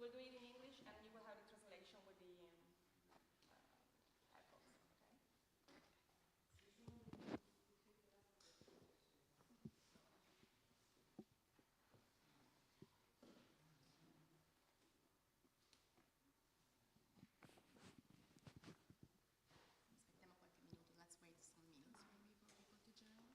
will do it in English, and you will have the translation with the headphones, okay? Aspettiamo qualche minuto. Let's wait some minutes maybe for people to join.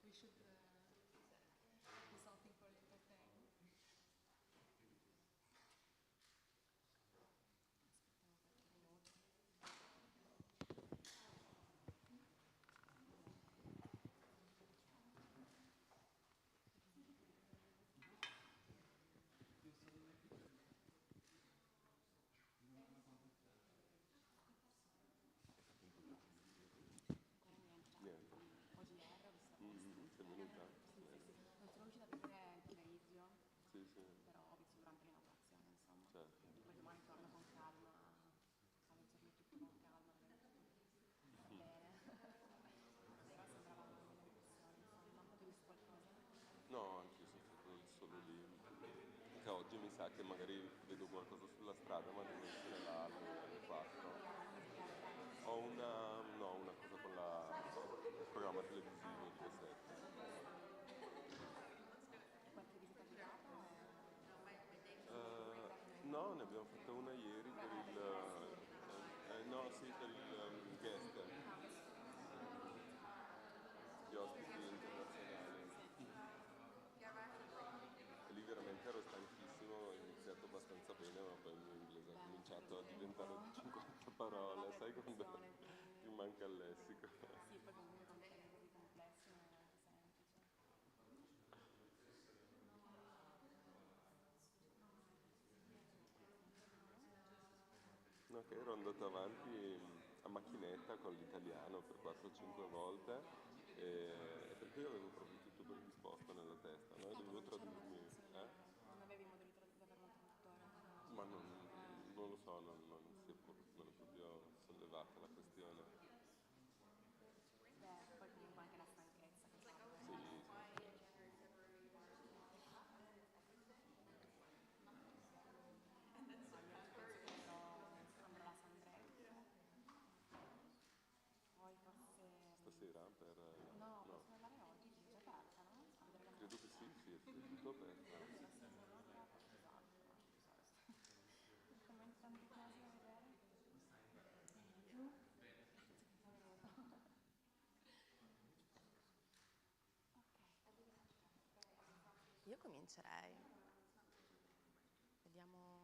We should do something for entertainment. Aspettiamo qualche minuto. Niente. Oggi ho visto Sei venuta? Sì. Non sono riuscita a vedere il pomeriggio, Sì, sì, però ho visto durante l'inaugurazione, insomma. certo. Poi domani torno con calma, a leggermi tutto con calma, vedere tutto bene. Però sembrava un'inaugurazione, insomma. Tu hai visto qualcosa? No, anche io sono stato solo lì. Che oggi mi sa che magari vedo qualcosa sulla strada, ma devo essere là alle 4. Ho una cosa con il programma televisivo alle 7. Qualche visita guidata? No, ne abbiamo fatta una ieri per no, sì, per il guest, gli ospiti internazionali. E lì veramente ero stanchissimo, ho iniziato abbastanza bene, ma poi il mio inglese ha cominciato a diventare di 50 parole, sai quando ti manca il lessico. Sì, poi comunque con temi così complessi non è neanche semplice. No, che ero andato avanti a macchinetta con l'italiano per 4-5 volte e per cui avevo proprio tutto predisposto nella testa, no? E Ma dovevo non c'era tradurmi, non avevi modo di avere un traduttore? ma non lo so, non è proprio sollevata la questione. Beh, poi comunque anche la stanchezza che fa Sì, poi. sì. No, io penso che andrò alla Sandretti, poi forse... Stasera per... No, no, posso andare oggi, è già aperta, no? A vedere la credo che mostra. sì, sì, è tutto aperto. Allora sì, se no allora qualcos'altro, non lo so adesso. Come in tanti casi a vedere. Di più? Penso che sia venuto. Ok. Io comincerei. Vediamo.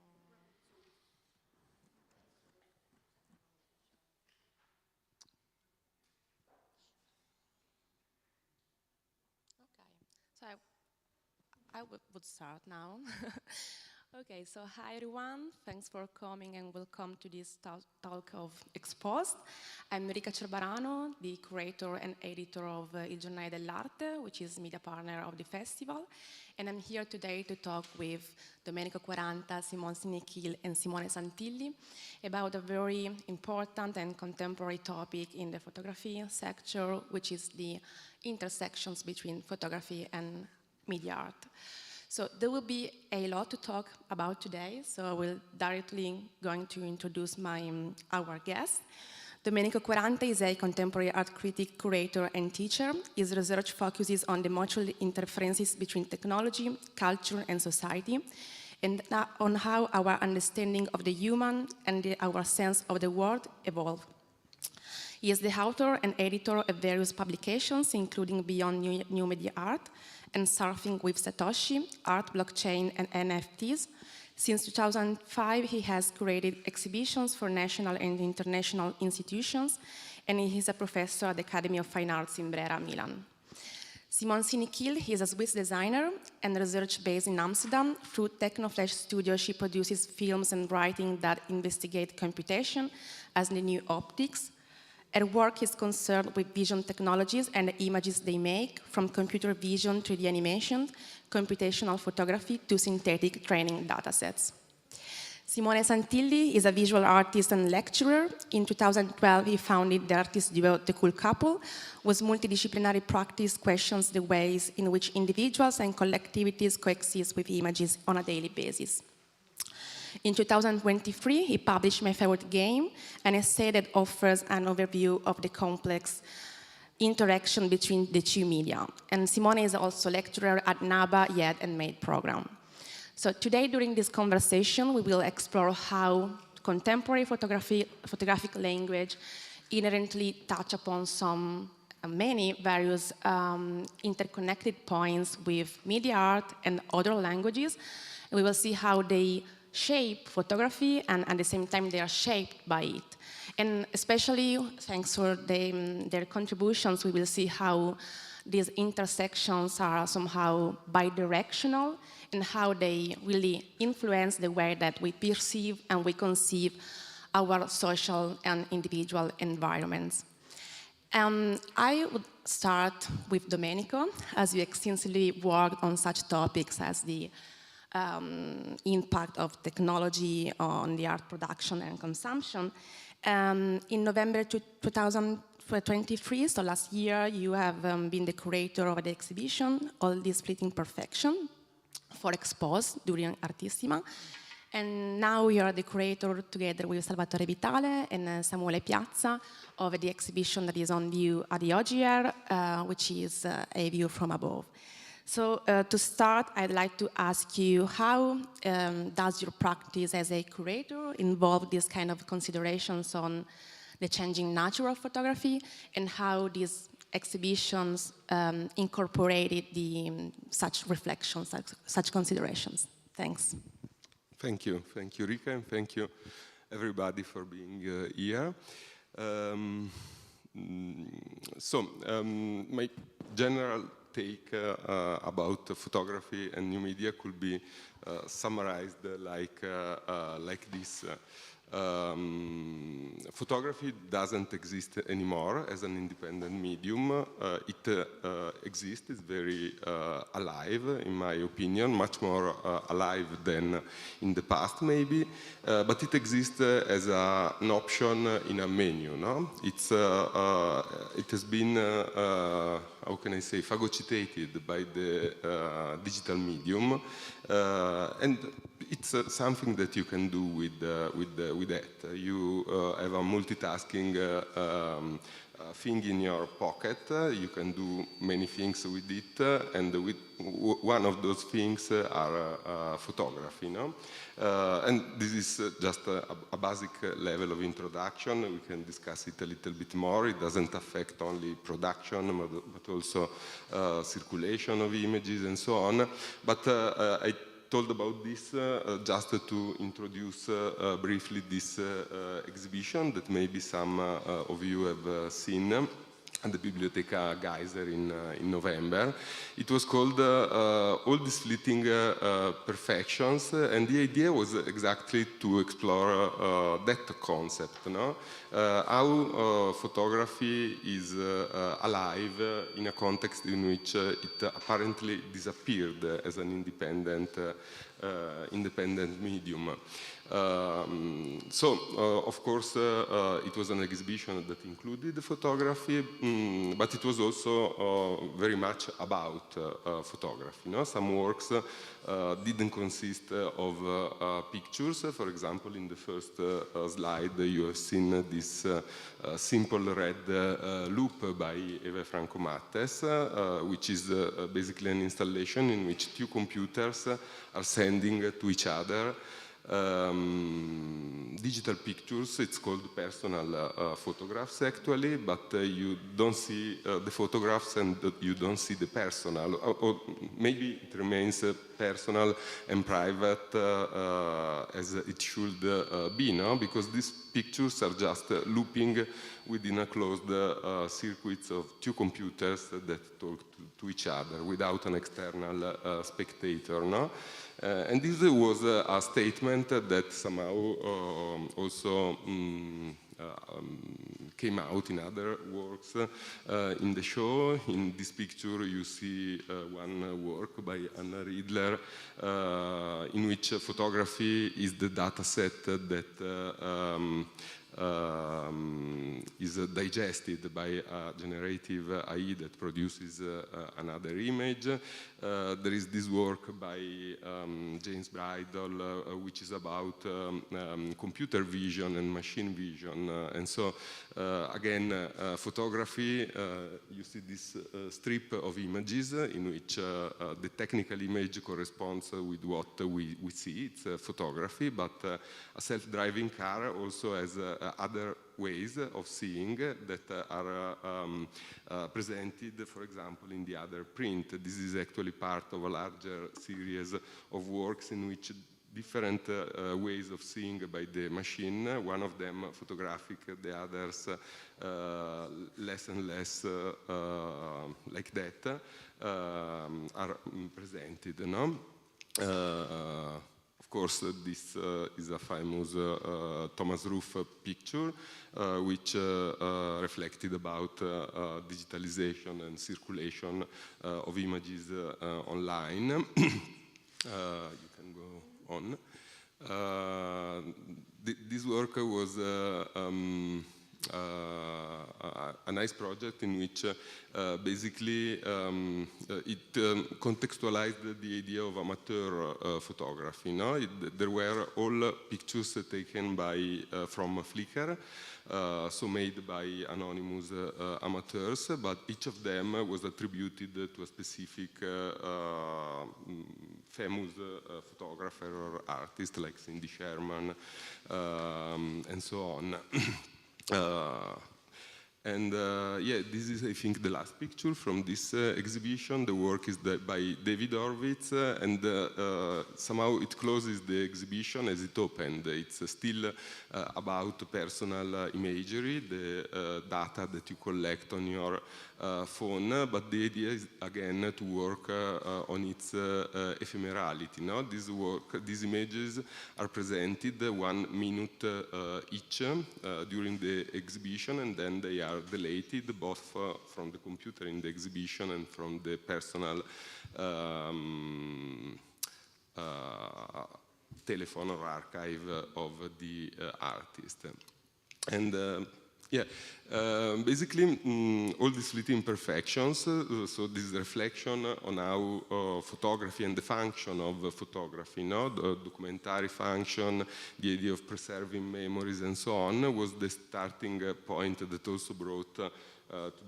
Okay, so would start now. Okay, so hi everyone, thanks for coming and welcome to this talk of Exposed. I'm Rica Cerbarano, the curator and editor of Il Giornale dell'Arte, which is media partner of the festival. And I'm here today to talk with Domenico Quaranta, Simone Niquille and Simone Santilli about a very important and contemporary topic in the photography sector, which is the intersections between photography and media art. So there will be a lot to talk about today, so I will directly going to introduce our guest. Domenico Quaranta is a contemporary art critic, curator, and teacher. His research focuses on the mutual interferences between technology, culture, and society, and on how our understanding of the human and our sense of the world evolve. He is the author and editor of various publications, including Beyond New Media Art and Surfing with Satoshi, Art, Blockchain, and NFTs. Since 2005, he has curated exhibitions for national and international institutions, and he is a professor at the Academy of Fine Arts in Brera, Milan. Simone Niquille is a Swiss designer and research based in Amsterdam. Through Technoflash Studio, she produces films and writing that investigate computation as the new optics. Her work is concerned with vision technologies and the images they make, from computer vision 3D animation, computational photography to synthetic training datasets. Simone Santilli is a visual artist and lecturer. In 2012, he founded the artist duo The Cool Couple, whose multidisciplinary practice questions the ways in which individuals and collectivities coexist with images on a daily basis. In 2023, he published My Favorite Game, an essay that offers an overview of the complex interaction between the two media. And Simone is also lecturer at NABA YED and MADE program. So today, during this conversation, we will explore how contemporary photographic language inherently touch upon many various interconnected points with media art and other languages. And we will see how they shape photography, and at the same time they are shaped by it. And especially thanks for their contributions, we will see how these intersections are somehow bidirectional and how they really influence the way that we perceive and we conceive our social and individual environments. I would start with Domenico, as you extensively worked on such topics as the impact of technology on the art production and consumption. In November 2023, so last year, you have been the curator of the exhibition, All This Fleeting Perfection, for Expose during Artissima. And now you are the curator, together with Salvatore Vitale and Samuele Piazza, of the exhibition that is on view at the OGR, which is A View from Above. So to start, I'd like to ask you, how does your practice as a curator involve these kind of considerations on the changing nature of photography, and how these exhibitions incorporated such reflections, such considerations? Thanks. Thank you, Rica, and thank you, everybody, for being here. My general take about photography and new media could be summarized like this. Photography doesn't exist anymore as an independent medium. It exists, it's very alive, in my opinion, much more alive than in the past, maybe. But it exists as an option in a menu, no? It has been, how can I say, phagocytated by the digital medium. And it's something that you can do with that. You have a multitasking thing in your pocket. You can do many things with it, and one of those things are photography. No? And this is just a basic level of introduction. We can discuss it a little bit more. It doesn't affect only production, but also circulation of images and so on. But I told about this just to introduce briefly this exhibition that maybe some of you have seen at the Biblioteca Geyser in November. It was called All These Fleeting Perfections, and the idea was exactly to explore that concept, no? How photography is alive in a context in which it apparently disappeared as an independent medium. Of course, it was an exhibition that included photography, but it was also very much about photography. No? Some works didn't consist of pictures. For example, in the first slide, you have seen this simple red loop by Eva Franco Mattes, which is basically an installation in which two computers are sending to each other digital pictures. It's called personal photographs, actually, but you don't see the photographs and you don't see the personal, or maybe it remains personal and private as it should be, no? Because these pictures are just looping within a closed circuits of two computers that talk to each other without an external spectator, no? And this was a statement that somehow also came out in other works in the show. In this picture you see one work by Anna Riedler in which photography is the data set that is digested by a generative AI that produces another image. There is this work by James Bridle, which is about computer vision and machine vision. And so, again, photography, you see this strip of images in which the technical image corresponds with what we see. It's photography, but a self-driving car also has other ways of seeing that are presented, for example, in the other print. This is actually part of a larger series of works in which different ways of seeing by the machine, one of them photographic, the others less and less like that, are presented. No? Of course, this is a famous Thomas Ruff picture, which reflected about digitalization and circulation of images online. You can go on. This work was a nice project in which basically it contextualized the idea of amateur photography. No? There were all pictures taken by from Flickr, so made by anonymous amateurs, but each of them was attributed to a specific famous photographer or artist like Cindy Sherman and so on. Yeah, this is, I think, the last picture from this exhibition. The work is by David Horvitz, and somehow it closes the exhibition as it opened. It's still about personal imagery, the data that you collect on your phone, but the idea is, again, to work on its ephemerality. No? These images are presented 1 minute each during the exhibition, and then they are deleted both from the computer in the exhibition and from the personal telephone or archive of the artist. And yeah, basically all these little imperfections, so this reflection on how photography and the function of photography, no? The documentary function, the idea of preserving memories and so on, was the starting point that also brought to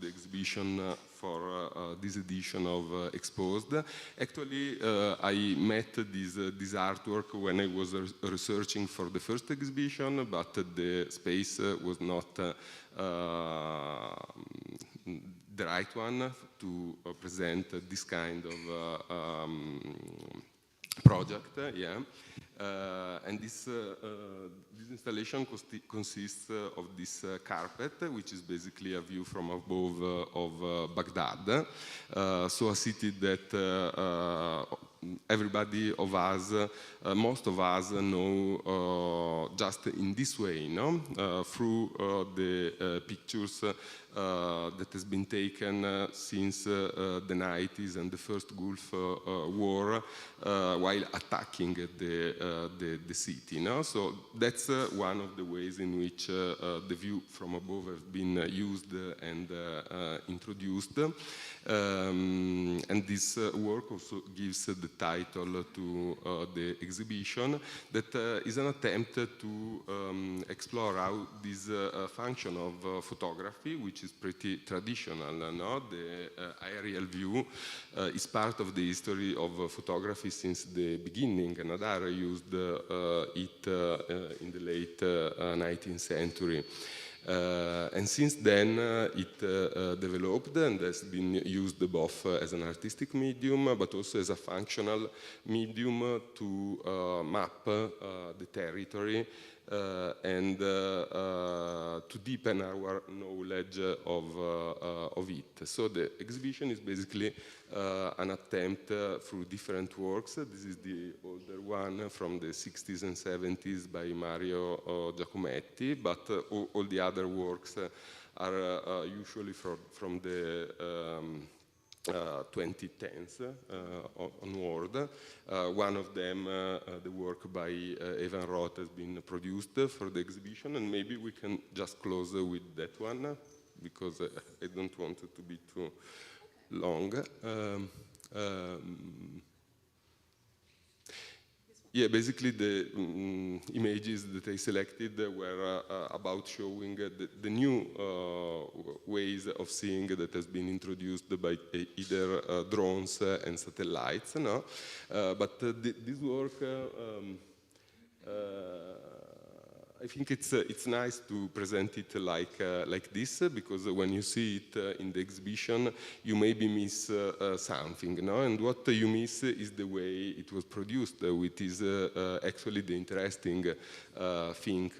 the exhibition for this edition of Exposed. Actually, I met this artwork when I was researching for the first exhibition, but the space was not the right one to present this kind of project. Yeah. And this installation consists of this carpet, which is basically a view from above of Baghdad. So a city that everybody of us, most of us know just in this way, no? Through the pictures that has been taken since the 90s and the first Gulf War while attacking the city. No? So that's one of the ways in which the view from above has been used and introduced. And this work also gives the title to the exhibition, that is an attempt to explore how this function of photography, which is pretty traditional, no? The aerial view is part of the history of photography since the beginning. Nadar used it in the late 19th century. And since then it developed and has been used both as an artistic medium but also as a functional medium to map the territory and to deepen our knowledge of it. So the exhibition is basically an attempt through different works. This is the older one from the 60s and 70s by Mario Giacometti, but all the other works are usually from the 2010s onward. One of them, the work by Evan Roth, has been produced for the exhibition, and maybe we can just close with that one, because I don't want it to be too long. Yeah, basically the images that I selected were about showing the new ways of seeing that has been introduced by either drones and satellites. No? But this work, I think it's nice to present it like this, because when you see it in the exhibition, you maybe miss something, no? And what you miss is the way it was produced, which is actually the interesting thing.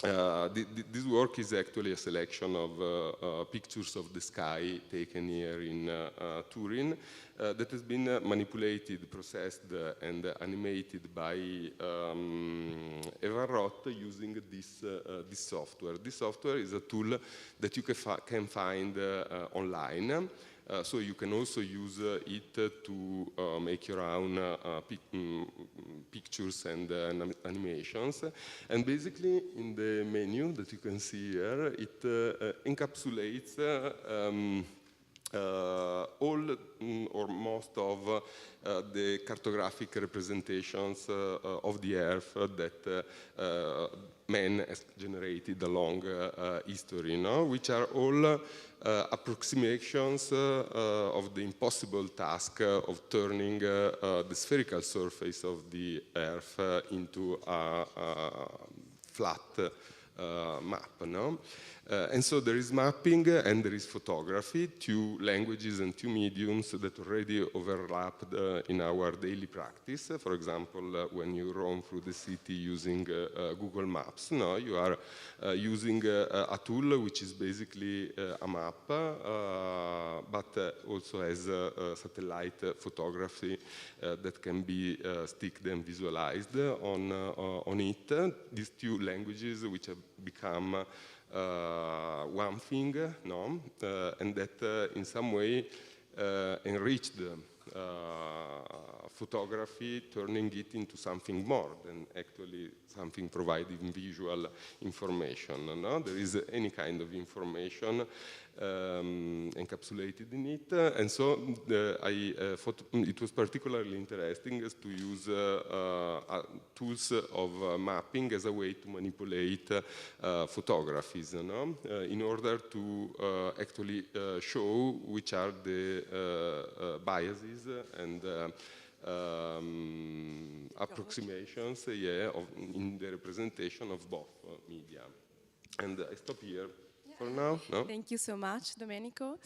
This work is actually a selection of pictures of the sky taken here in Turin that has been manipulated, processed, and animated by Evan Roth using this software. This software is a tool that you can find online. So you can also use it to make your own pictures and animations. And basically, in the menu that you can see here, it encapsulates all or most of the cartographic representations of the Earth that man has generated along history, no? Which are all approximations of the impossible task of turning the spherical surface of the Earth into a flat map, no? And so there is mapping and there is photography, two languages and two mediums that already overlapped in our daily practice. For example, when you roam through the city using Google Maps, no, you are using a tool which is basically a map, but also has satellite photography that can be sticked and visualized on it. These two languages which have become one thing, no? And that in some way enriched photography, turning it into something more than actually something providing visual information. No? There is any kind of information encapsulated in it, and so I thought it was particularly interesting to use tools of mapping as a way to manipulate photographies, no? In order to actually show which are the biases and approximations, yeah, in the representation of both media. And I stop here for now. No? Thank you so much, Domenico.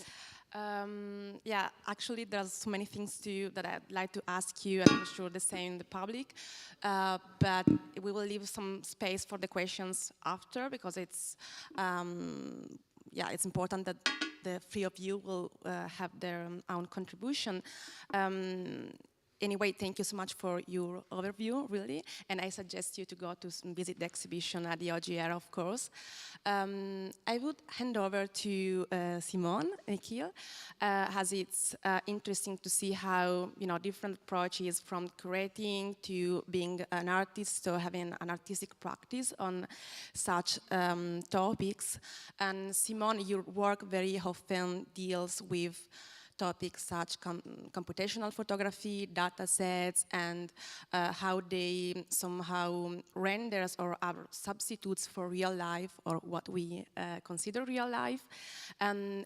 Yeah, actually, there's so many things that I'd like to ask you, and I'm sure the same in the public. But we will leave some space for the questions after, because it's it's important that the three of you will have their own contribution. Anyway, thank you so much for your overview, really, and I suggest you to go to visit the exhibition at the OGR, of course. I would hand over to Simone Niquille, as it's interesting to see how, you know, different approaches from curating to being an artist, so having an artistic practice on such topics. And Simone, your work very often deals with topics such computational photography, data sets, and how they somehow renders or are substitutes for real life, or what we consider real life. And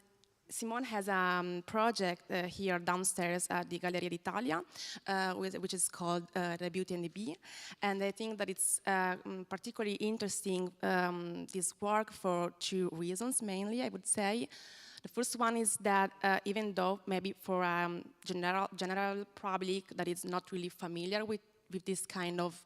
Simone has a project here downstairs at the Gallerie d'Italia, which is called The Beauty and the Bee. And I think that it's particularly interesting, this work, for two reasons, mainly, I would say. The first one is that even though maybe for general public that is not really familiar with this kind of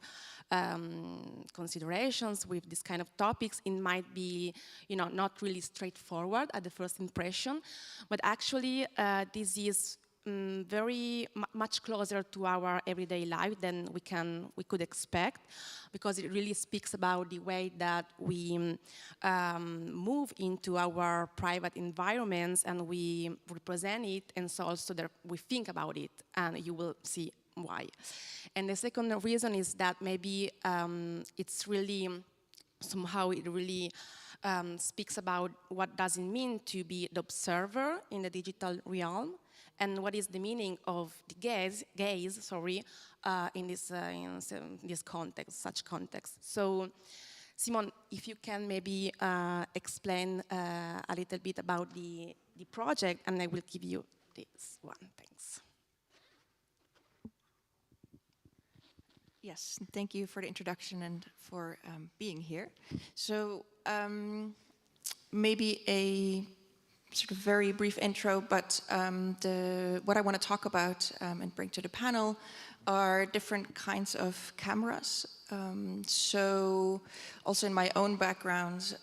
considerations with this kind of topics, it might be, not really straightforward at the first impression, but actually this is very much closer to our everyday life than we could expect, because it really speaks about the way that we move into our private environments and we represent it, and so also that we think about it, and you will see why. And the second reason is that maybe it's really, somehow it really speaks about what does it mean to be the observer in the digital realm, and what is the meaning of the gaze in this context, such context. So, Simone, if you can maybe explain a little bit about the project, and I will give you this one. Thanks. Yes, thank you for the introduction and for being here. So maybe a sort of very brief intro, but what I want to talk about and bring to the panel are different kinds of cameras. So also in my own background,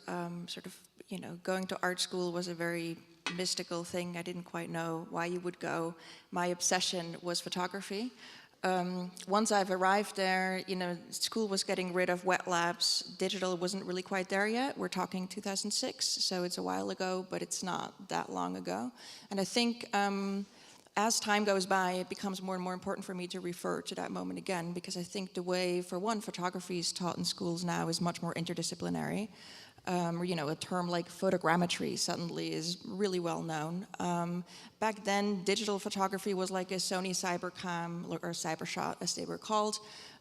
going to art school was a very mystical thing. I didn't quite know why you would go. My obsession was photography. Once I've arrived there, school was getting rid of wet labs. Digital wasn't really quite there yet. We're talking 2006, so it's a while ago, but it's not that long ago. And I think as time goes by, it becomes more and more important for me to refer to that moment again, because I think the way, for one, photography is taught in schools now is much more interdisciplinary. A term like photogrammetry suddenly is really well known. Back then, digital photography was like a Sony Cybercam, or Cybershot as they were called,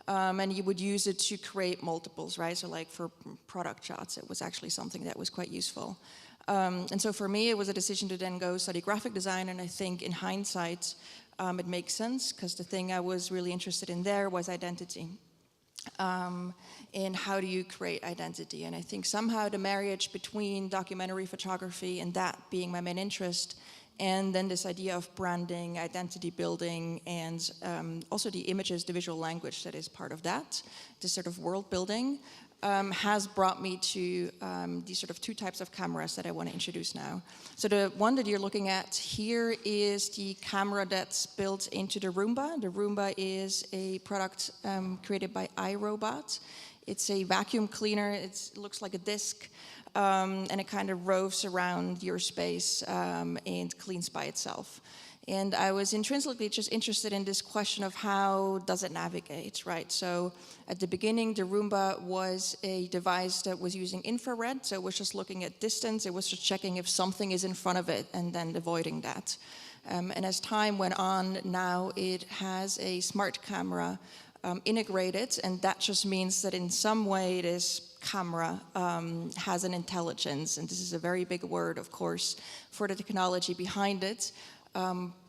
and you would use it to create multiples, right? So like for product shots, it was actually something that was quite useful. And so for me, it was a decision to then go study graphic design, and I think in hindsight, it makes sense, because the thing I was really interested in there was identity. In how do you create identity? And I think somehow the marriage between documentary photography and that being my main interest, and then this idea of branding, identity building, and also the images, the visual language that is part of that, this sort of world building, has brought me to these sort of two types of cameras that I want to introduce now. So the one that you're looking at here is the camera that's built into the Roomba. The Roomba is a product created by iRobot. It's a vacuum cleaner. It looks like a disc, and it kind of roves around your space and cleans by itself. And I was intrinsically just interested in this question of how does it navigate, right? So at the beginning, the Roomba was a device that was using infrared, so it was just looking at distance. It was just checking if something is in front of it and then avoiding that. And as time went on, now it has a smart camera integrated, and that just means that in some way this camera has an intelligence, and this is a very big word, of course, for the technology behind it.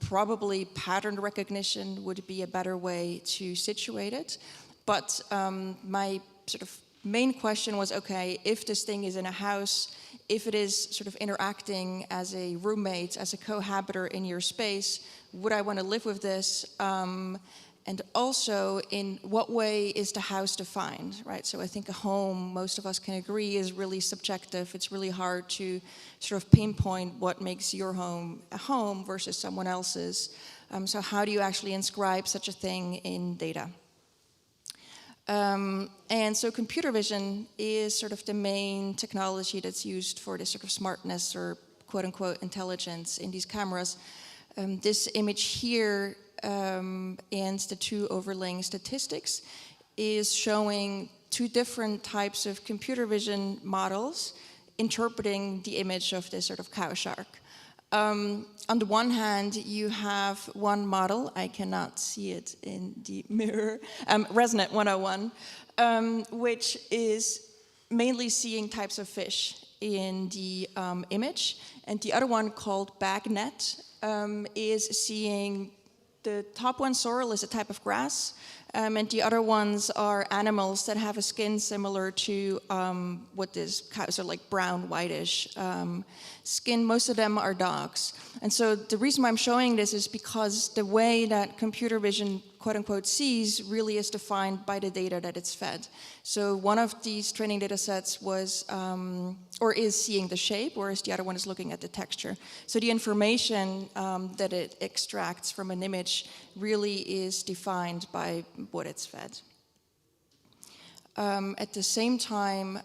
Probably pattern recognition would be a better way to situate it. But my sort of main question was, okay, if this thing is in a house, if it is sort of interacting as a roommate, as a cohabiter in your space, would I want to live with this? And also, in what way is the house defined, right? So I think a home, most of us can agree, is really subjective. It's really hard to sort of pinpoint what makes your home a home versus someone else's. So how do you actually inscribe such a thing in data? And so computer vision is sort of the main technology that's used for this sort of smartness or quote-unquote intelligence in these cameras. This image here and the two overlaying statistics is showing two different types of computer vision models interpreting the image of this sort of cow shark. On the one hand, you have one model, I cannot see it in the mirror, ResNet 101, which is mainly seeing types of fish in the image, and the other one called BagNet is seeing the top one, sorrel, is a type of grass, and the other ones are animals that have a skin similar to what this cows are, like brown, whitish skin. Most of them are dogs. And so the reason why I'm showing this is because the way that computer vision quote-unquote sees really is defined by the data that it's fed. So one of these training data sets was, or is seeing the shape, whereas the other one is looking at the texture. So the information that it extracts from an image really is defined by what it's fed. At the same time,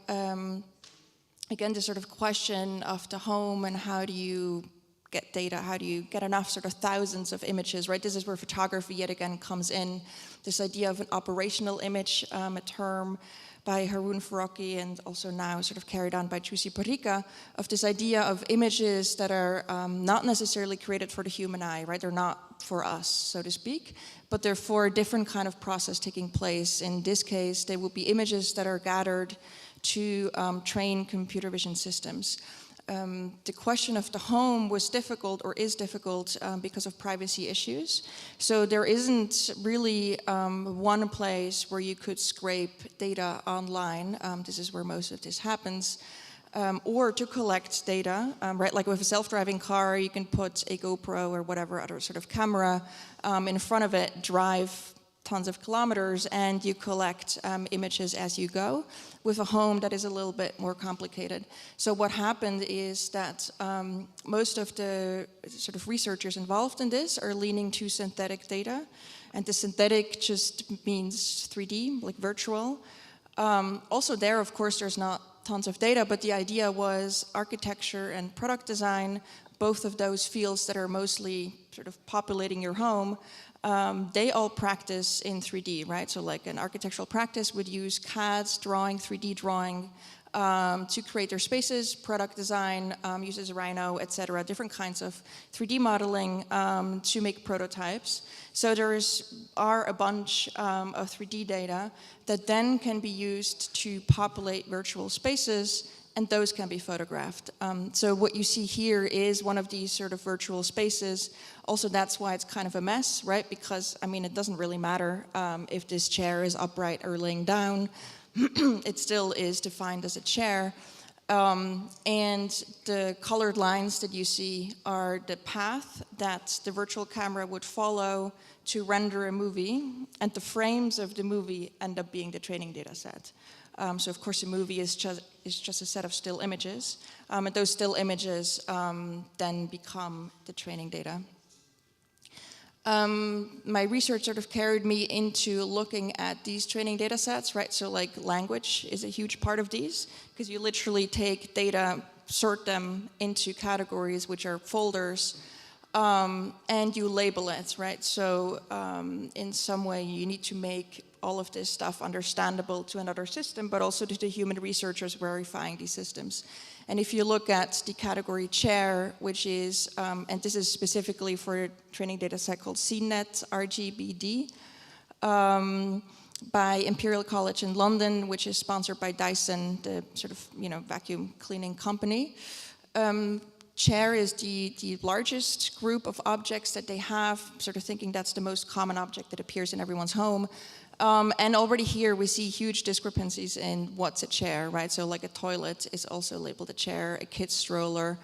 again, the sort of question of the home and how do you get data, how do you get enough sort of thousands of images, right? This is where photography yet again comes in. This idea of an operational image, a term by Haroon Farocki and also now sort of carried on by Giussi Parrica, of this idea of images that are not necessarily created for the human eye, right? They're not for us, so to speak, but they're for a different kind of process taking place. In this case, they will be images that are gathered to train computer vision systems. The question of the home was difficult, or is difficult, because of privacy issues. So there isn't really one place where you could scrape data online. This is where most of this happens. Or to collect data, right? Like with a self-driving car, you can put a GoPro or whatever other sort of camera in front of it, drive tons of kilometers, and you collect images as you go. With a home, that is a little bit more complicated. So what happened is that most of the sort of researchers involved in this are leaning to synthetic data, and the synthetic just means 3D, like virtual. Also there, of course, there's not tons of data, but the idea was architecture and product design, both of those fields that are mostly sort of populating your home, they all practice in 3D, right? So like an architectural practice would use CAD's drawing, 3D drawing, to create their spaces. Product design uses Rhino, etc., different kinds of 3D modeling to make prototypes. So are a bunch of 3D data that then can be used to populate virtual spaces, and those can be photographed. So what you see here is one of these sort of virtual spaces. Also, that's why it's kind of a mess, right? Because, I mean, it doesn't really matter if this chair is upright or laying down. It still is defined as a chair. And the colored lines that you see are the path that the virtual camera would follow to render a movie, and the frames of the movie end up being the training data set. So of course a movie is just a set of still images, and those still images then become the training data. My research sort of carried me into looking at these training data sets, right? So like language is a huge part of these, because you literally take data, sort them into categories, which are folders, and you label it, right? So in some way you need to make all of this stuff understandable to another system, but also to the human researchers verifying these systems. And if you look at the category chair, which is, and this is specifically for a training data set called CNET RGBD, by Imperial College in London, which is sponsored by Dyson, the sort of, vacuum cleaning company. Chair is the largest group of objects that they have, sort of thinking that's the most common object that appears in everyone's home. And already here we see huge discrepancies in what's a chair, right? So like a toilet is also labeled a chair, a kid's stroller,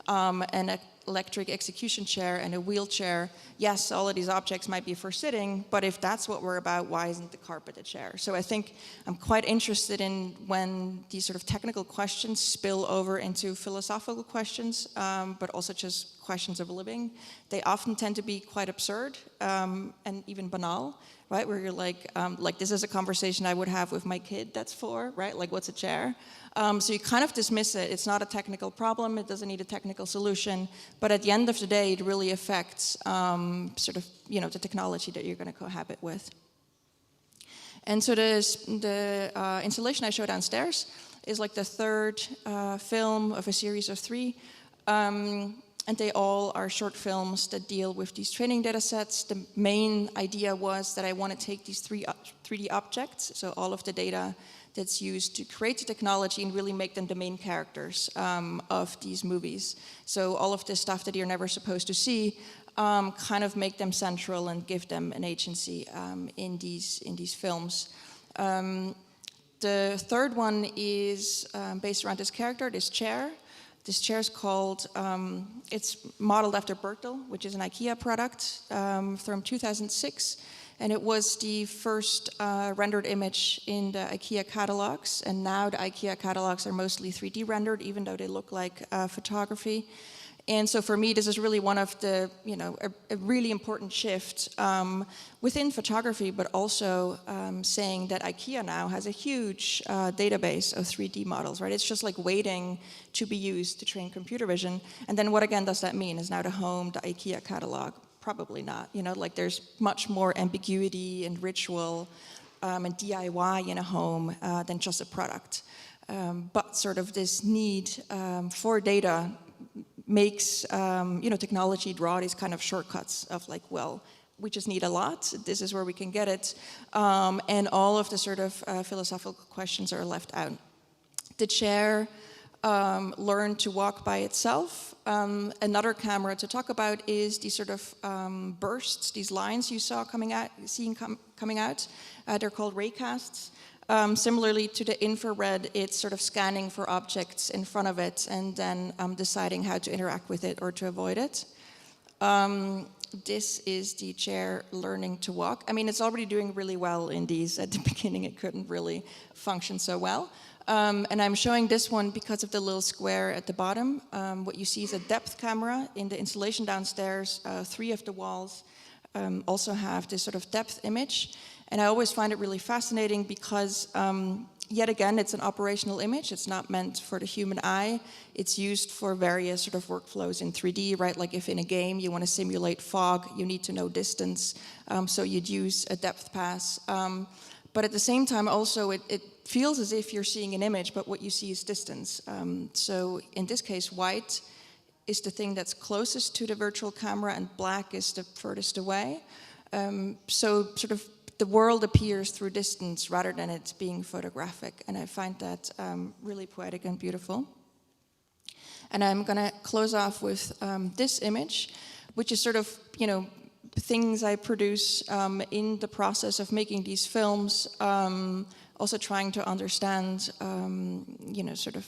an electric execution chair, and a wheelchair. Yes, all of these objects might be for sitting, but if that's what we're about, why isn't the carpet a chair? So I think I'm quite interested in when these sort of technical questions spill over into philosophical questions, but also just questions of living. They often tend to be quite absurd and even banal, right? Where you're like this is a conversation I would have with my kid that's 4, right? Like, what's a chair? So you kind of dismiss it. It's not a technical problem. It doesn't need a technical solution. But at the end of the day, it really affects sort of, the technology that you're going to cohabit with. And so the installation I show downstairs is like the 3rd film of a series of 3. And they all are short films that deal with these training data sets. The main idea was that I want to take these 3D objects, so all of the data that's used to create the technology, and really make them the main characters of these movies. So all of this stuff that you're never supposed to see, kind of make them central and give them an agency in these films. The 3rd one is based around this character, this chair. This chair is called, it's modeled after Bertel, which is an IKEA product from 2006. And it was the first rendered image in the IKEA catalogs. And now the IKEA catalogs are mostly 3D rendered, even though they look like photography. And so for me, this is really one of the, a really important shift within photography, but also saying that IKEA now has a huge database of 3D models, right? It's just like waiting to be used to train computer vision. And then what again does that mean? Is now the home the IKEA catalog? Probably not. Like there's much more ambiguity and ritual and DIY in a home than just a product. But sort of this need for data makes technology draw these kind of shortcuts of like, well, we just need a lot, this is where we can get it, and all of the sort of philosophical questions are left out. The chair learned to walk by itself. Another camera to talk about is these sort of bursts, these lines you saw coming out. They're called raycasts. Similarly to the infrared, it's sort of scanning for objects in front of it and then deciding how to interact with it or to avoid it. This is the chair learning to walk. I mean, it's already doing really well in these. At the beginning, it couldn't really function so well. And I'm showing this one because of the little square at the bottom. What you see is a depth camera. In the installation downstairs, 3 of the walls also have this sort of depth image. And I always find it really fascinating because, yet again, it's an operational image. It's not meant for the human eye. It's used for various sort of workflows in 3D, right? Like if in a game you want to simulate fog, you need to know distance. So you'd use a depth pass. But at the same time, also, it feels as if you're seeing an image, but what you see is distance. So in this case, white is the thing that's closest to the virtual camera and black is the furthest away. So sort of the world appears through distance rather than it being photographic. And I find that really poetic and beautiful. And I'm gonna close off with this image, which is sort of, things I produce in the process of making these films, also trying to understand, sort of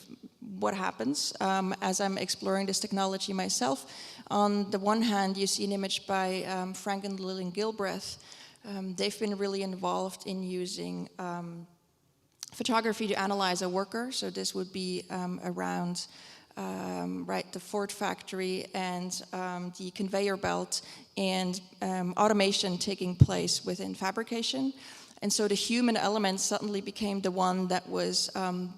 what happens as I'm exploring this technology myself. On the one hand, you see an image by Frank and Lillian Gilbreth. They've been really involved in using photography to analyze a worker. So this would be around the Ford factory and the conveyor belt and automation taking place within fabrication. And so the human element suddenly became the one that was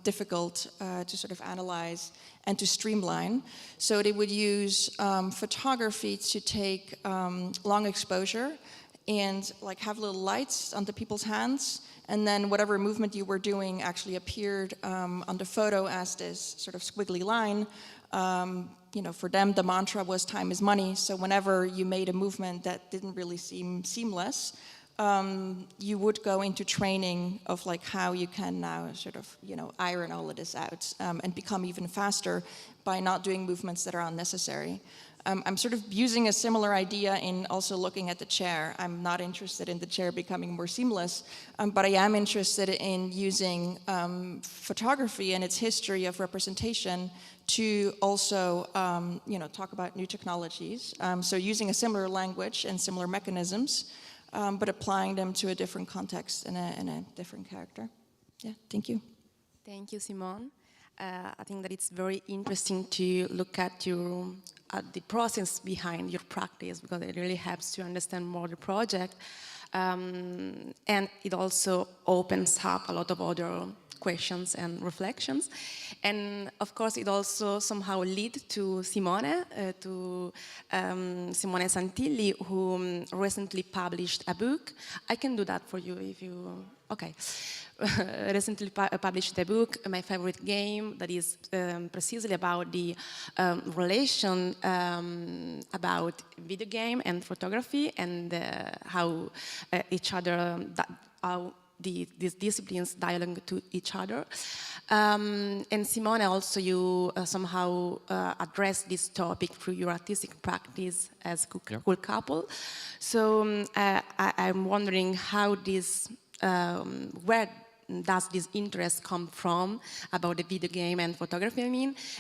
difficult to sort of analyze and to streamline. So they would use photography to take long exposure and like have little lights on the people's hands, and then whatever movement you were doing actually appeared on the photo as this sort of squiggly line. For them, the mantra was time is money, so whenever you made a movement that didn't really seem seamless, you would go into training of like how you can now sort of, iron all of this out and become even faster by not doing movements that are unnecessary. I'm sort of using a similar idea in also looking at the chair. I'm not interested in the chair becoming more seamless, but I am interested in using photography and its history of representation to also, talk about new technologies. So using a similar language and similar mechanisms, but applying them to a different context and a different character. Yeah, thank you. Thank you, Simone. I think that it's very interesting to look at the process behind your practice, because it really helps to understand more the project, and it also opens up a lot of other questions and reflections. And of course, it also somehow lead to Simone, Simone Santilli, who recently published a book. I can do that for you if you, okay. Recently published a book, My Favorite Game, that is precisely about the relation about video game and photography, and how each other, how these disciplines dialogue to each other. And Simone, also you somehow address this topic through your artistic practice as cool couple. So I'm wondering how this, where does this interest come from about the video game and photography,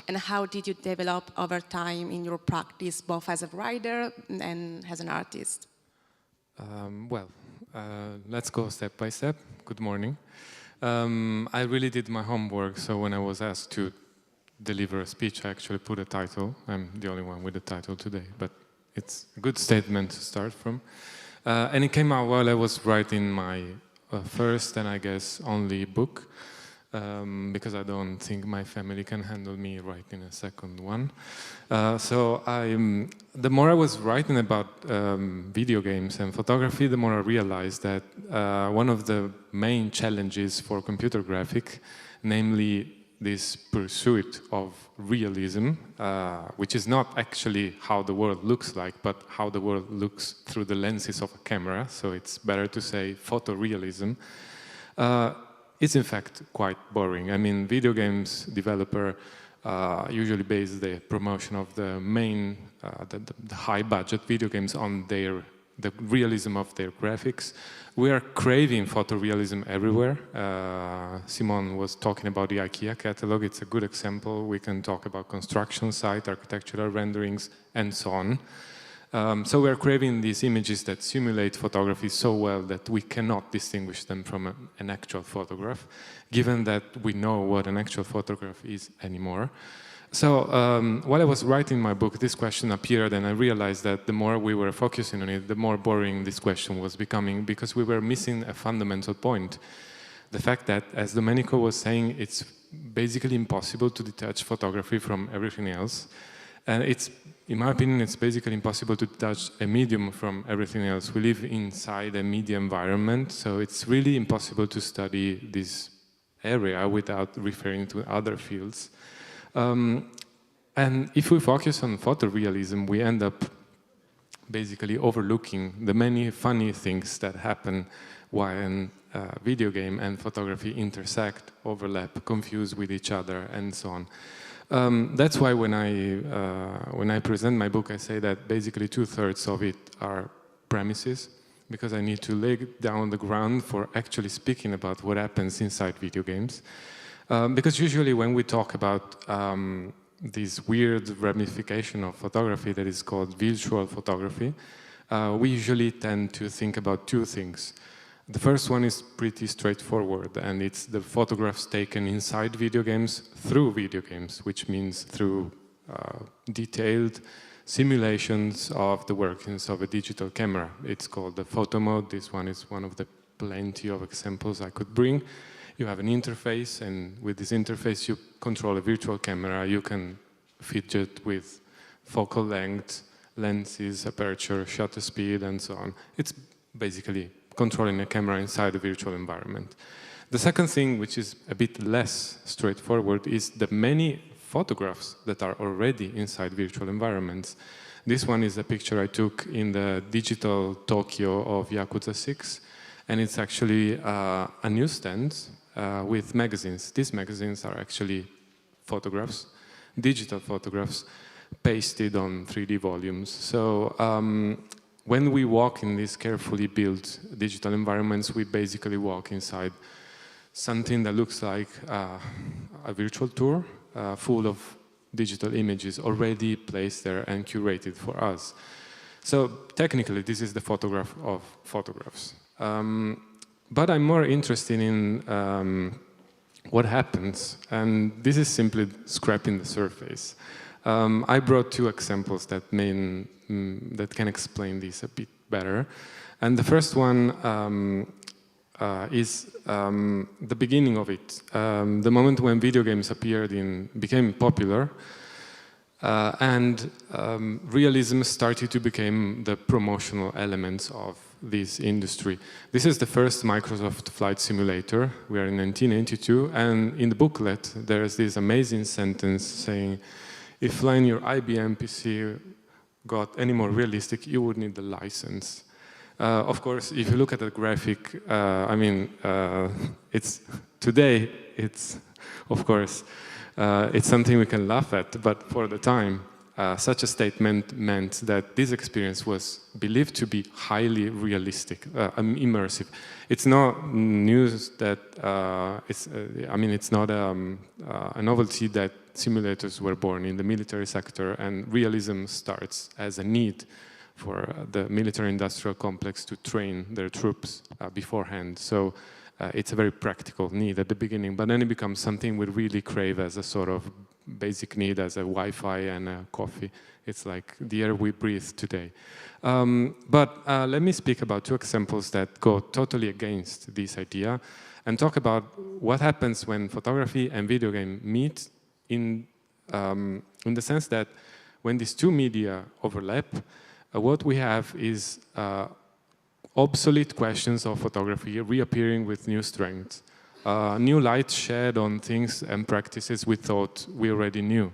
and how did you develop over time in your practice, both as a writer and as an artist? Well, Let's go step by step. Good morning. I really did my homework, so when I was asked to deliver a speech, I actually put a title. I'm the only one with a title today, but it's a good statement to start from. And it came out while I was writing my first and I guess only book, because I don't think my family can handle me writing a second one. The more I was writing about video games and photography, the more I realized that one of the main challenges for computer graphic, namely this pursuit of realism, which is not actually how the world looks like, but how the world looks through the lenses of a camera, so it's better to say photorealism, it's in fact quite boring. I mean, video games developer usually base the promotion of the main, the high-budget video games on the realism of their graphics. We are craving photorealism everywhere. Simone was talking about the IKEA catalog. It's a good example. We can talk about construction site, architectural renderings, and so on. So we are craving these images that simulate photography so well that we cannot distinguish them from an actual photograph, given that we know what an actual photograph is anymore. So while I was writing my book, this question appeared, and I realized that the more we were focusing on it, the more boring this question was becoming, because we were missing a fundamental point. The fact that, as Domenico was saying, it's basically impossible to detach photography from everything else. And it's, in my opinion, it's basically impossible to detach a medium from everything else. We live inside a media environment, so it's really impossible to study this area without referring to other fields. And if we focus on photorealism, we end up basically overlooking the many funny things that happen when video game and photography intersect, overlap, confuse with each other, and so on. That's why when I present my book, I say that basically 2/3 of it are premises, because I need to lay down the ground for actually speaking about what happens inside video games. Because usually when we talk about this weird ramification of photography that is called visual photography, we usually tend to think about two things. The first one is pretty straightforward, and it's the photographs taken inside video games through video games, which means through detailed simulations of the workings of a digital camera. It's called the photo mode. This one is one of the plenty of examples I could bring. You have an interface, and with this interface you control a virtual camera. You can fidget with focal length, lenses, aperture, shutter speed, and so on. It's basically controlling a camera inside a virtual environment. The second thing, which is a bit less straightforward, is the many photographs that are already inside virtual environments. This one is a picture I took in the digital Tokyo of Yakuza 6, and it's actually a newsstand with magazines. These magazines are actually photographs, digital photographs, pasted on 3D volumes. So when we walk in these carefully built digital environments, we basically walk inside something that looks like a virtual tour full of digital images already placed there and curated for us. So technically, this is the photograph of photographs. But I'm more interested in what happens, and this is simply scraping the surface. I brought two examples that can explain this a bit better. And the first one is the beginning of it, the moment when video games became popular, and realism started to become the promotional elements of this industry. This is the first Microsoft flight simulator. We are in 1982, and in the booklet there is this amazing sentence saying, if flying your IBM PC got any more realistic, you would need the license. Of course, if you look at the graphic, today, of course, it's something we can laugh at, but for the time, such a statement meant that this experience was believed to be highly realistic, immersive. It's not news that, it's not a novelty that simulators were born in the military sector, and realism starts as a need the military-industrial complex to train their troops beforehand. So it's a very practical need at the beginning, but then it becomes something we really crave as a sort of basic need, as a Wi-Fi and a coffee. It's like the air we breathe today. But let me speak about two examples that go totally against this idea and talk about what happens when photography and video game meet in the sense that when these two media overlap, what we have is obsolete questions of photography reappearing with new strength. New light shed on things and practices we thought we already knew.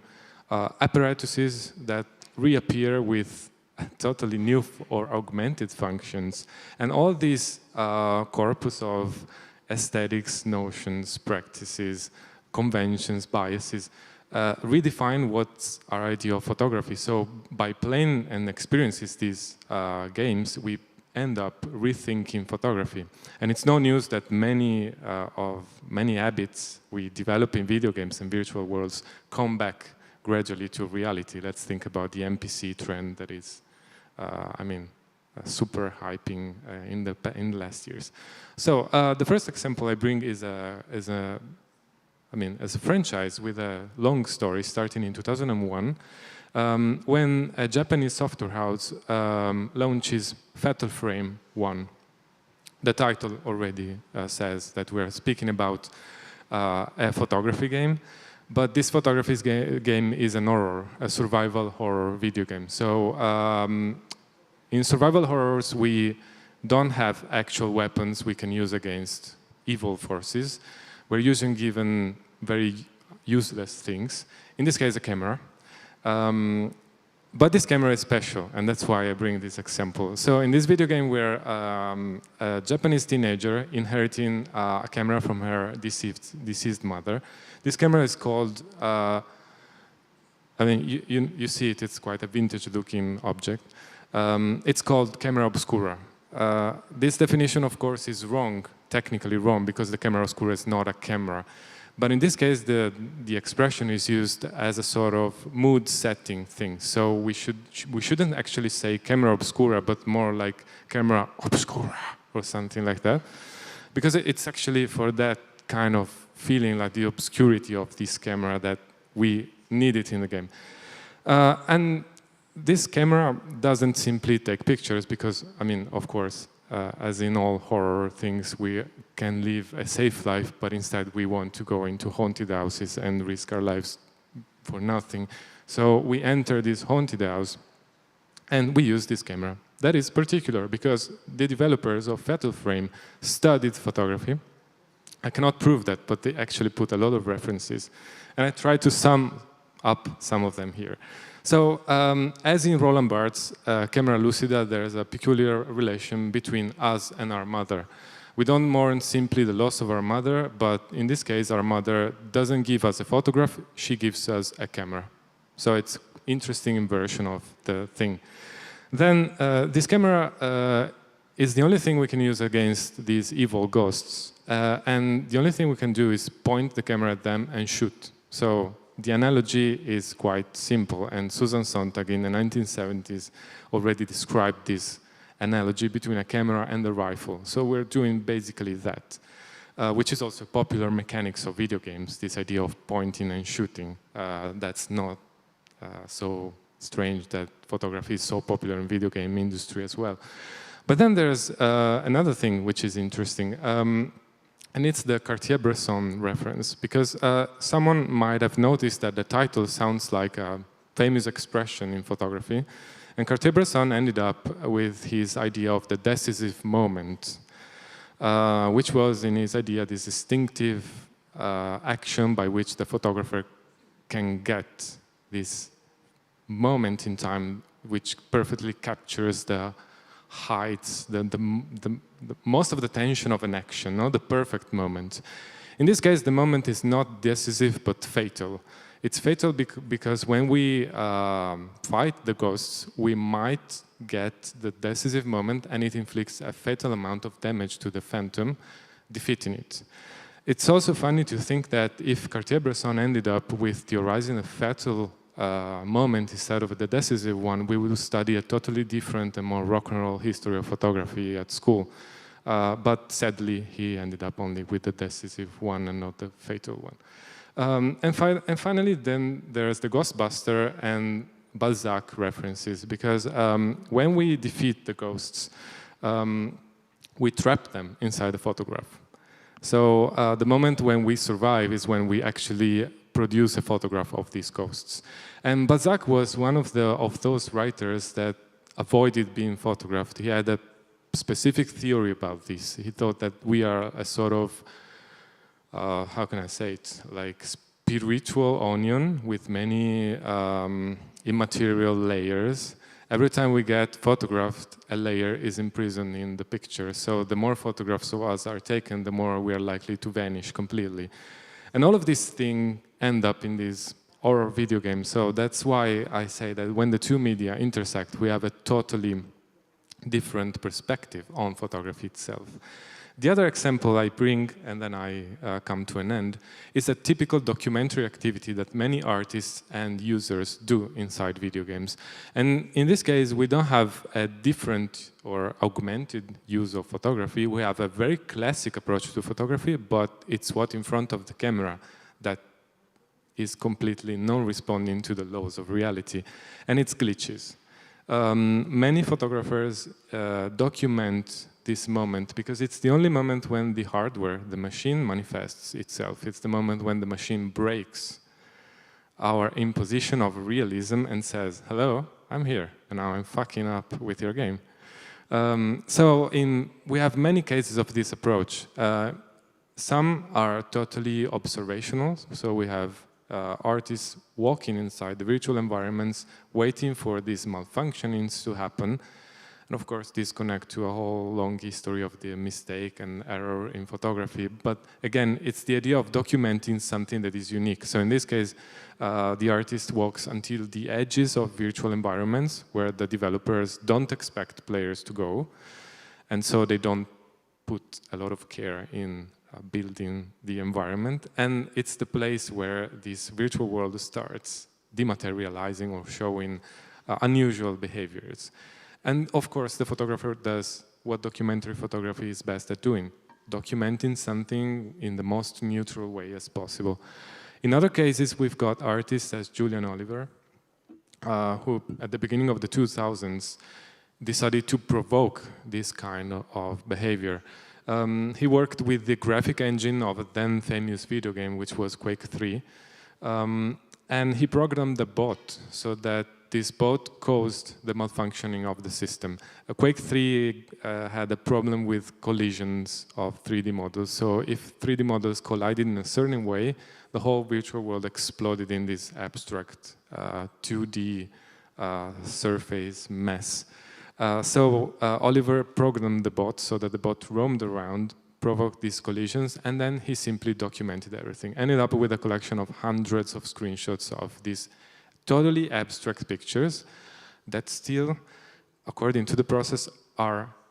Apparatuses that reappear with totally new or augmented functions. And all these corpus of aesthetics, notions, practices, conventions, biases, redefine what's our idea of photography. So by playing and experiencing these games, we end up rethinking photography. And it's no news that many habits we develop in video games and virtual worlds come back gradually to reality. Let's think about the NPC trend that is, super hyping in the last years. So the first example I bring is as a franchise with a long story starting in 2001. When a Japanese software house launches Fatal Frame 1. The title already says that we're speaking about a photography game, but this photography game is an horror, a survival horror video game. So in survival horrors, we don't have actual weapons we can use against evil forces. We're using given very useless things, in this case a camera. But this camera is special, and that's why I bring this example. So in this video game, we're a Japanese teenager inheriting a camera from her deceased mother. This camera is called, you see it, it's quite a vintage-looking object. It's called camera obscura. This definition, of course, is wrong, technically wrong, because the camera obscura is not a camera. But in this case, the expression is used as a sort of mood-setting thing. So we shouldn't actually say camera obscura, but more like camera obscura or something like that, because it's actually for that kind of feeling, like the obscurity of this camera, that we need it in the game. And this camera doesn't simply take pictures, because, of course, as in all horror things, we can live a safe life, but instead we want to go into haunted houses and risk our lives for nothing. So we enter this haunted house and we use this camera. That is particular because the developers of Fatal Frame studied photography. I cannot prove that, but they actually put a lot of references. And I try to sum up some of them here. So, as in Roland Barthes' Camera Lucida, there's a peculiar relation between us and our mother. We don't mourn simply the loss of our mother, but in this case, our mother doesn't give us a photograph, she gives us a camera. So it's an interesting inversion of the thing. Then, this camera is the only thing we can use against these evil ghosts. And the only thing we can do is point the camera at them and shoot. So, the analogy is quite simple, and Susan Sontag in the 1970s already described this analogy between a camera and a rifle. So we're doing basically that, which is also popular mechanics of video games, this idea of pointing and shooting. That's not so strange that photography is so popular in video game industry as well. But then there's another thing which is interesting. And it's the Cartier-Bresson reference, because someone might have noticed that the title sounds like a famous expression in photography. And Cartier-Bresson ended up with his idea of the decisive moment, which was, in his idea, this instinctive action by which the photographer can get this moment in time which perfectly captures the heights, the most of the tension of an action, not the perfect moment. In this case, the moment is not decisive but fatal. It's fatal because when we fight the ghosts, we might get the decisive moment and it inflicts a fatal amount of damage to the phantom, defeating it. It's also funny to think that if Cartier-Bresson ended up with theorizing a fatal moment instead of the decisive one, we would study a totally different and more rock and roll history of photography at school. But sadly, he ended up only with the decisive one and not the fatal one. And finally, then there's the Ghostbuster and Balzac references, because when we defeat the ghosts, we trap them inside the photograph. So the moment when we survive is when we actually produce a photograph of these ghosts. And Balzac was one of those writers that avoided being photographed. He had a specific theory about this. He thought that we are a sort of, how can I say it, like spiritual onion with many immaterial layers. Every time we get photographed, a layer is imprisoned in the picture. So the more photographs of us are taken, the more we are likely to vanish completely. And all of these things end up in this horror video game. So that's why I say that when the two media intersect, we have a totally different perspective on photography itself. The other example I bring, and then I come to an end, is a typical documentary activity that many artists and users do inside video games. And in this case, we don't have a different or augmented use of photography. We have a very classic approach to photography, but it's what in front of the camera that is completely non-responding to the laws of reality, and it's glitches. Many photographers document this moment because it's the only moment when the hardware, the machine, manifests itself. It's the moment when the machine breaks our imposition of realism and says, hello, I'm here, and now I'm fucking up with your game. We have many cases of this approach. Some are totally observational, so we have artists walking inside the virtual environments, waiting for these malfunctionings to happen. And of course, this connects to a whole long history of the mistake and error in photography. But again, it's the idea of documenting something that is unique. So in this case, the artist walks until the edges of virtual environments where the developers don't expect players to go. And so they don't put a lot of care in building the environment. And it's the place where this virtual world starts dematerializing or showing unusual behaviors. And of course, the photographer does what documentary photography is best at doing, documenting something in the most neutral way as possible. In other cases, we've got artists as Julian Oliver, who at the beginning of the 2000s decided to provoke this kind of behavior. He worked with the graphic engine of a then famous video game, which was Quake 3. And he programmed a bot so that this bot caused the malfunctioning of the system. Quake 3 had a problem with collisions of 3D models. So if 3D models collided in a certain way, the whole virtual world exploded in this abstract 2D surface mess. Oliver programmed the bot so that the bot roamed around, provoked these collisions, and then he simply documented everything. Ended up with a collection of hundreds of screenshots of these totally abstract pictures that still, according to the process,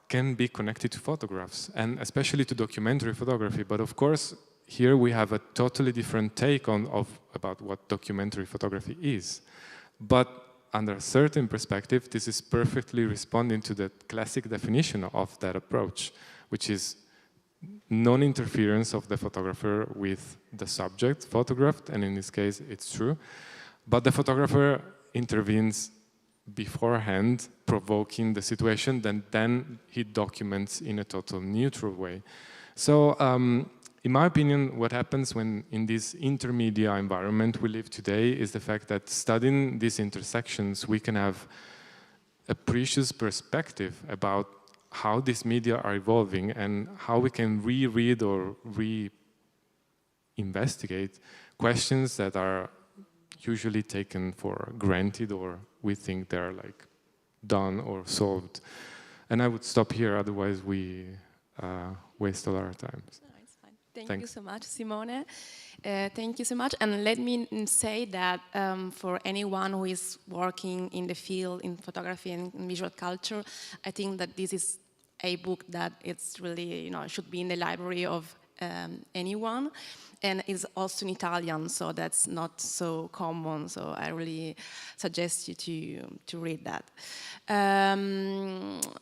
can be connected to photographs, and especially to documentary photography. But of course, here we have a totally different take about what documentary photography is. But under a certain perspective, this is perfectly responding to the classic definition of that approach, which is non-interference of the photographer with the subject photographed, and in this case, it's true. But the photographer intervenes beforehand, provoking the situation, then he documents in a total neutral way. So, in my opinion, what happens when in this intermedia environment we live today is the fact that studying these intersections, we can have a precious perspective about how these media are evolving and how we can reread or re-investigate questions that are usually taken for granted, or we think they're like done or solved. And I would stop here, otherwise we waste all our time. No, it's fine. Thank you so much, Simone. Thank you so much. And let me say that for anyone who is working in the field in photography and in visual culture, I think that this is a book that it's really, should be in the library of anyone. And it's also in Italian, so that's not so common, so I really suggest you to read that.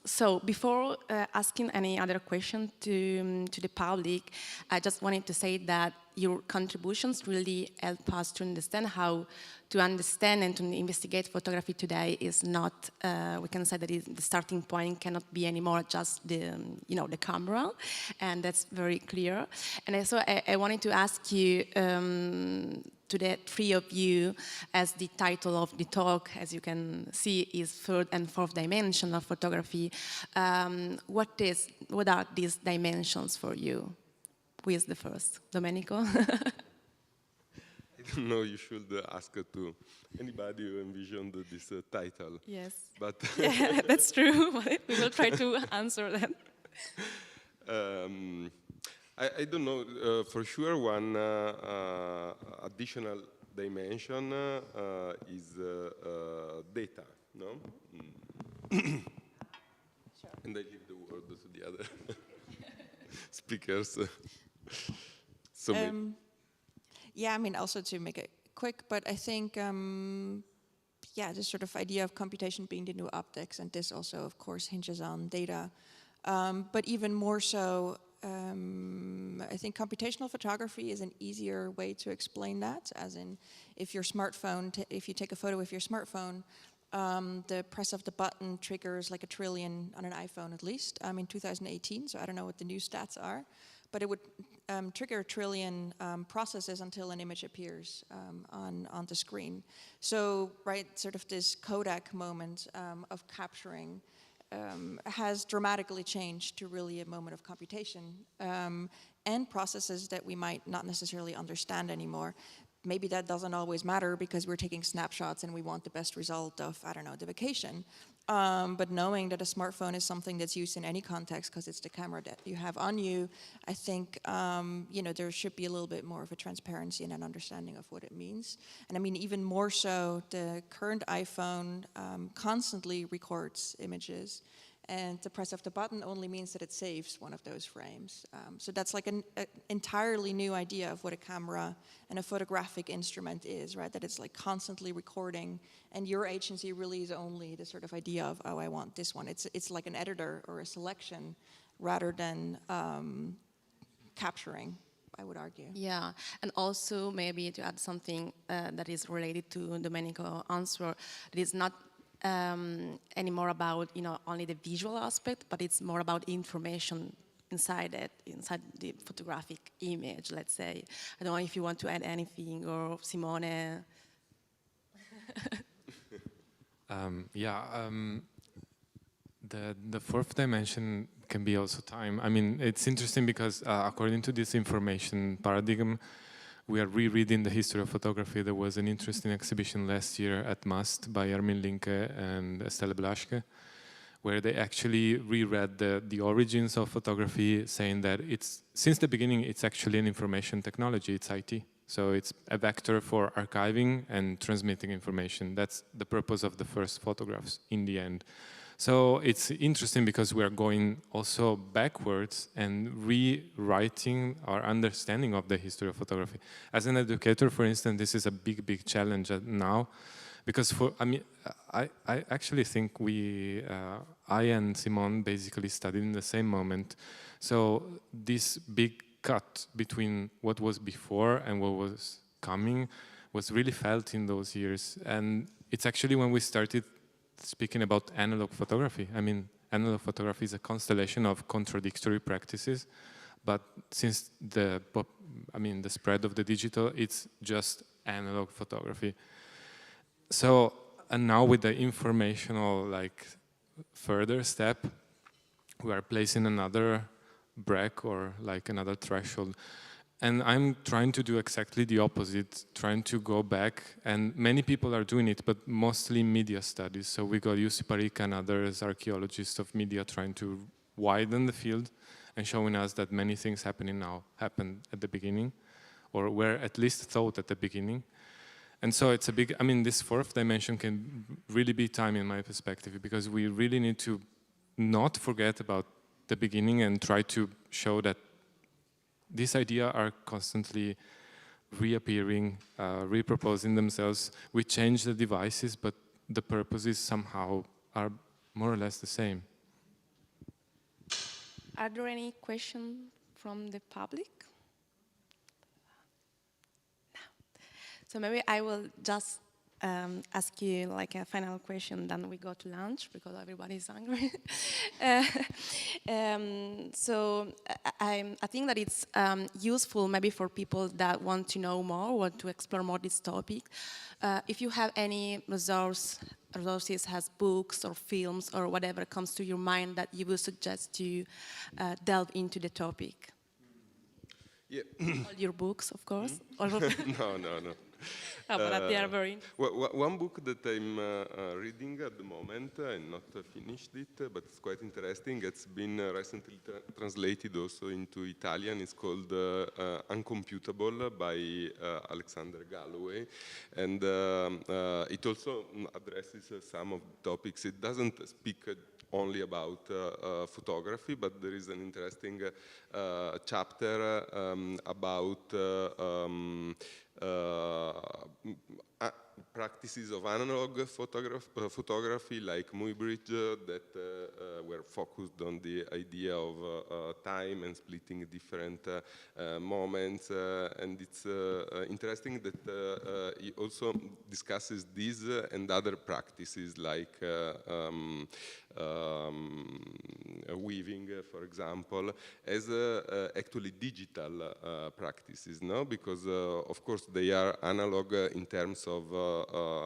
So before asking any other question to the public, I just wanted to say that your contributions really help us to understand how to understand and to investigate photography today is not, we can say that the starting point cannot be anymore just the camera, and that's very clear. And so I wanted to ask you, to the three of you, as the title of the talk, as you can see, is third and fourth dimension of photography. What are these dimensions for you? Who is the first? Domenico? I don't know, you should ask to anybody who envisioned this title. Yes. But yeah, that's true. We will try to answer that. I don't know, for sure one additional dimension is data, no? Sure. And I give the word to the other speakers. So yeah, I mean, also to make it quick, but I think, yeah, this sort of idea of computation being the new optics, and this also, of course, hinges on data. But even more so, I think computational photography is an easier way to explain that, as in, if your smartphone, if you take a photo with your smartphone, the press of the button triggers like 1 trillion on an iPhone at least, in 2018, so I don't know what the new stats are, but it would trigger 1 trillion processes until an image appears on the screen. So, right, sort of this Kodak moment of capturing has dramatically changed to really a moment of computation and processes that we might not necessarily understand anymore. Maybe that doesn't always matter because we're taking snapshots and we want the best result of, I don't know, the vacation. But knowing that a smartphone is something that's used in any context because it's the camera that you have on you, I think, there should be a little bit more of a transparency and an understanding of what it means. And I mean, even more so, the current iPhone constantly records images, and the press of the button only means that it saves one of those frames. So that's like an entirely new idea of what a camera and a photographic instrument is, right? That it's like constantly recording, and your agency really is only the sort of idea of, oh, I want this one. It's like an editor or a selection rather than capturing, I would argue. Yeah, and also maybe to add something that is related to Domenico's answer, it is not anymore about only the visual aspect, but it's more about information inside the photographic image, let's say. I don't know if you want to add anything, or Simone. The fourth dimension can be also time. I mean, it's interesting because according to this information paradigm, we are rereading the history of photography. There was an interesting exhibition last year at MUST by Armin Linke and Estelle Blaschke, where they actually reread the origins of photography, saying that since the beginning, it's actually an information technology, it's IT. So it's a vector for archiving and transmitting information. That's the purpose of the first photographs in the end. So it's interesting because we are going also backwards and rewriting our understanding of the history of photography. As an educator, for instance, this is a big, big challenge now, because I actually think I and Simone basically studied in the same moment. So this big cut between what was before and what was coming was really felt in those years. And it's actually when we started speaking about analog photography. I mean, analog photography is a constellation of contradictory practices, but since the spread of the digital, it's just analog photography. So, and now with the informational, further step, we are placing another break or another threshold. And I'm trying to do exactly the opposite, trying to go back, and many people are doing it, but mostly media studies. So we got Jussi Parikka and others, archaeologists of media, trying to widen the field and showing us that many things happening now happened at the beginning, or were at least thought at the beginning. And so it's this fourth dimension can really be time in my perspective, because we really need to not forget about the beginning and try to show that these ideas are constantly reappearing, reproposing themselves. We change the devices, but the purposes somehow are more or less the same. Are there any questions from the public? No. So maybe I will just ask you like a final question, then we go to lunch because everybody's hungry. So I think that it's useful maybe for people that want to know more, want to explore more this topic. If you have any resources as books or films or whatever comes to your mind that you would suggest to delve into the topic. Yeah. All your books, of course. No, no, no. Oh, but they are very... One book that I'm reading at the moment, I'm not finished it, but it's quite interesting. It's been recently translated also into Italian. It's called Uncomputable by Alexander Galloway. And it also addresses some of the topics. It doesn't speak only about photography, but there is an interesting chapter about practices of analog photography like Muybridge that were focused on the idea of time and splitting different moments, and it's interesting that he also discusses these and other practices like weaving, for example, as actually digital practices, no? Because of course they are analog in terms of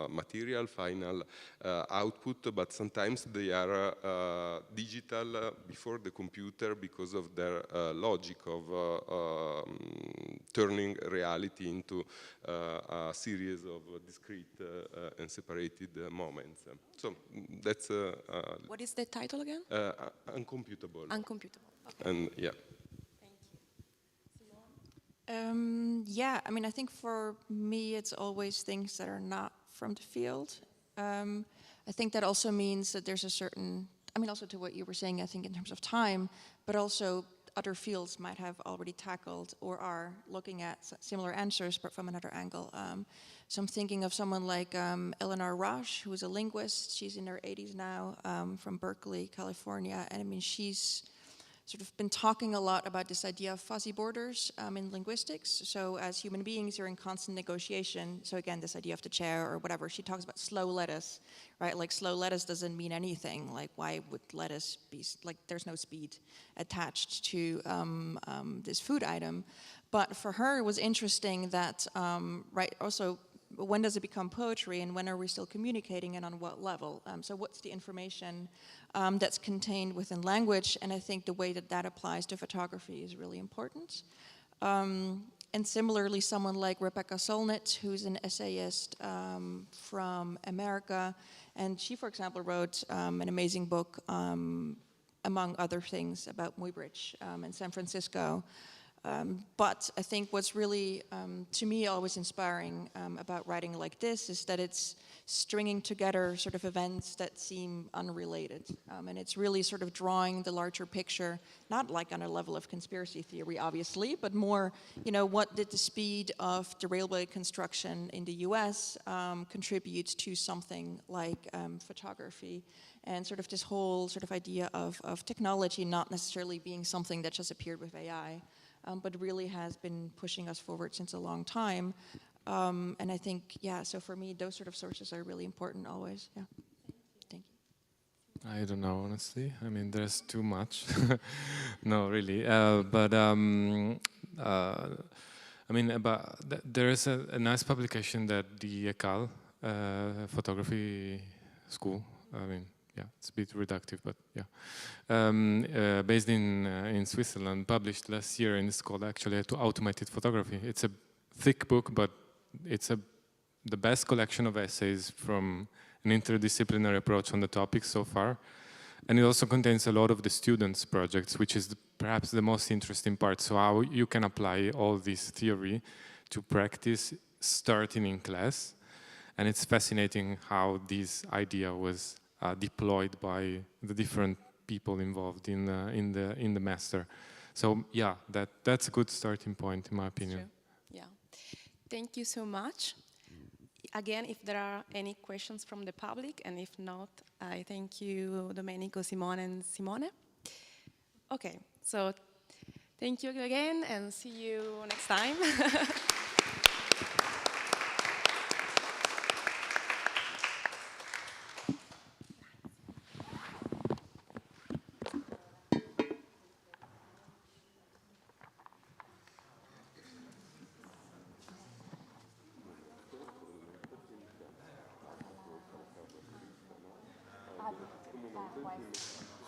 material, final output, but sometimes they are digital before the computer because of their logic of turning reality into a series of discrete and separated moments. So that's What is the title again? Uncomputable. Uncomputable. Okay. And yeah. Yeah, I mean, I think for me, it's always things that are not from the field. I think that also means that there's a certain, I mean, also to what you were saying, I think in terms of time, but also other fields might have already tackled or are looking at similar answers, but from another angle. So I'm thinking of someone like Eleanor Roche, who is a linguist. She's in her 80s now, from Berkeley, California. And I mean, she's sort of been talking a lot about this idea of fuzzy borders in linguistics. So as human beings, you're in constant negotiation. So again, this idea of the chair or whatever, she talks about slow lettuce, right? Like slow lettuce doesn't mean anything. Like why would lettuce be, like there's no speed attached to this food item. But for her, it was interesting that, right, also, when does it become poetry and when are we still communicating and on what level? So what's the information that's contained within language? And I think the way that that applies to photography is really important. And similarly, someone like Rebecca Solnit, who's an essayist from America, and she, for example, wrote an amazing book, among other things, about Muybridge in San Francisco. But I think what's really, to me, always inspiring about writing like this is that it's stringing together sort of events that seem unrelated. And it's really sort of drawing the larger picture, not like on a level of conspiracy theory, obviously, but more, you know, what did the speed of the railway construction in the US contribute to something like photography? And sort of this whole sort of idea of technology not necessarily being something that just appeared with AI. But really has been pushing us forward since a long time. And I think, yeah, so for me, those sort of sources are really important always, yeah. Thank you. I don't know, honestly. I mean, there's too much. No, really. I mean, there is a nice publication that the ECAL photography school, I mean, yeah, it's a bit reductive, but yeah. Based in Switzerland, published last year, and it's called actually To Automated Photography. It's a thick book, but it's the best collection of essays from an interdisciplinary approach on the topic so far. And it also contains a lot of the students' projects, which is perhaps the most interesting part. So how you can apply all this theory to practice starting in class. And it's fascinating how this idea was deployed by the different people involved in the master. So yeah, that's a good starting point in my opinion. True. Yeah. Thank you so much. Again, if there are any questions from the public, and if not, I thank you, Domenico, Simone, and Simone. Okay, so thank you again, and see you next time. Come una